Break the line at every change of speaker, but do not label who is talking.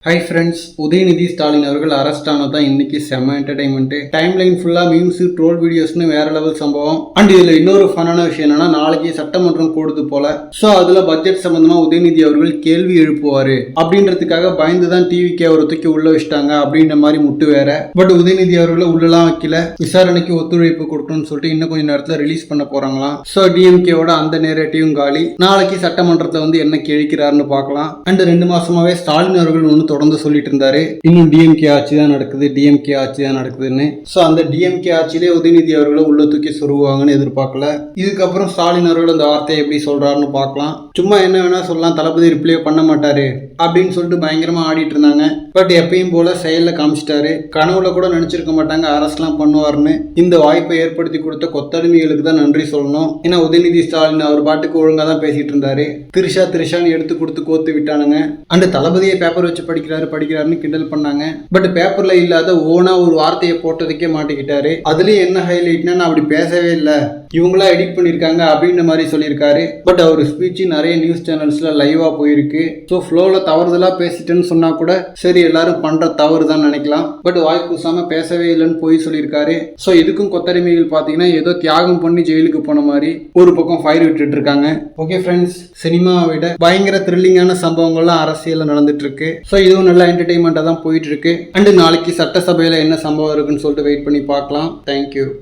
Hi friends, Udhayanidhi Stalin அவர்கள் arrest ஆனதான் இன்னைக்கு செம்ம என்டர்டைன்மெண்ட். டைம் லைன் ஃபுல்லா மீம்ஸ், ட்ரோல் வீடியோஸ்னு வேற லெவல் சம்பவம். அண்ட் இதுல இன்னொரு ஃபன்னான விஷயம் என்னன்னா, நாளைக்கு சட்டமன்றம் கூடுது போல. சோ அதுல பட்ஜெட் சம்பந்தமா உதயநிதி அவர்கள் கேள்வி எழுப்புவாரு அப்படின்றதுக்காக பயந்துதான் டிவிக்கு அவரை தூக்கி உள்ள வச்சிட்டாங்க அப்படின்ற மாதிரி முட்டு வேற. பட் உதயநிதி அவர்களை உள்ளலாம் வைக்கல, விசாரணைக்கு ஒத்துழைப்பு கொடுக்கணும்னு சொல்லிட்டு இன்னும் கொஞ்சம் நேரத்துல ரிலீஸ் பண்ண போறாங்களாம். சோ டிஎம்கேவோட அந்த நேரேட்டிவும் காலி. நாளைக்கு சட்டமன்றத்தை என்ன கேட்கிறாருன்னு பார்க்கலாம். அண்ட் 2 மாசமாவே ஸ்டாலின் அவர்கள் ஒன்று தொடர்ந்து சொல்லிட்டு இருந்தாரு, இன்னும் டிஎம்கே ஆட்சி தான் நடக்குது, டிஎம்கே ஆட்சி தான் நடக்குதுன்னு. சோ அந்த டிஎம்கே ஆட்சியிலே உதயநிதி அவர்களை உள்ள தூக்கி சொருவாங்கன்னு எதிர்பார்க்கல. இதுக்கப்புறம் ஸ்டாலின் அவர்கள் அந்த வார்த்தையை எப்படி சொல்றாருன்னு பார்க்கலாம். சும்மா என்ன வேணா சொல்லலாம், தளபதி ரிப்ளே பண்ண மாட்டாரு அப்படின்னு சொல்லிட்டு பயங்கரமா ஆடிட்டு இருந்தாங்க. பட் எப்பயும் போல செயல்ல காமிச்சிட்டாரு. கனவுல கூட நினைச்சிருக்க மாட்டாங்க அரசுலாம் பண்ணுவாருன்னு. இந்த வாய்ப்பை ஏற்படுத்தி கொடுத்த கொத்தடிமைகளுக்கு தான் நன்றி சொல்லணும். ஏன்னா உதயநிதி ஸ்டாலின் அவர் பாட்டுக்கு ஒழுங்கா தான் பேசிட்டு இருந்தாரு. திரிஷான்னு எடுத்து கொடுத்து கோத்து விட்டானுங்க. அண்ட் தளபதியை பேப்பர் வச்சு படிக்கிறாருன்னு கிண்டல் பண்ணாங்க. பட் பேப்பர்ல இல்லாத ஓனா ஒரு வார்த்தையை போட்டதுக்கே மாட்டிக்கிட்டாரு. அதுலயும் என்ன ஹைலைட்னா, நான் அப்படி பேசவே இல்லை, இவங்களா எடிட் பண்ணிருக்காங்க அப்படின்ற மாதிரி சொல்லியிருக்காரு. பட் அவர் ஸ்பீச் நிறைய நியூஸ் சேனல்ஸ்ல லைவா போயிருக்கு. ஸோ ஃப்ளோல தவறுதலா பேசிட்டேன்னு சொன்னா கூட சரி, எல்லாரும் பண்ற தவறு தான் நினைக்கலாம். பட் வாய் கூசாம பேசவே இல்லைன்னு போய் சொல்லியிருக்காரு. ஸோ இதுக்கும் கொத்தடிமைகள் பார்த்தீங்கன்னா ஏதோ தியாகம் பண்ணி ஜெயிலுக்கு போன மாதிரி ஒரு பக்கம் ஃபயர் விட்டுட்டு இருக்காங்க. ஓகே ஃப்ரெண்ட்ஸ், சினிமாவை விட பயங்கர த்ரில்லிங்கான சம்பவங்கள்லாம் அரசியல் நடந்துட்டு இருக்கு. ஸோ இதுவும் நல்ல என்டர்டைன்மெண்ட்டாக தான் போயிட்டு இருக்கு. அண்ட் நாளைக்கு சட்டசபையில் என்ன சம்பவம் இருக்குன்னு சொல்லிட்டு வெயிட் பண்ணி பார்க்கலாம். தேங்க்யூ.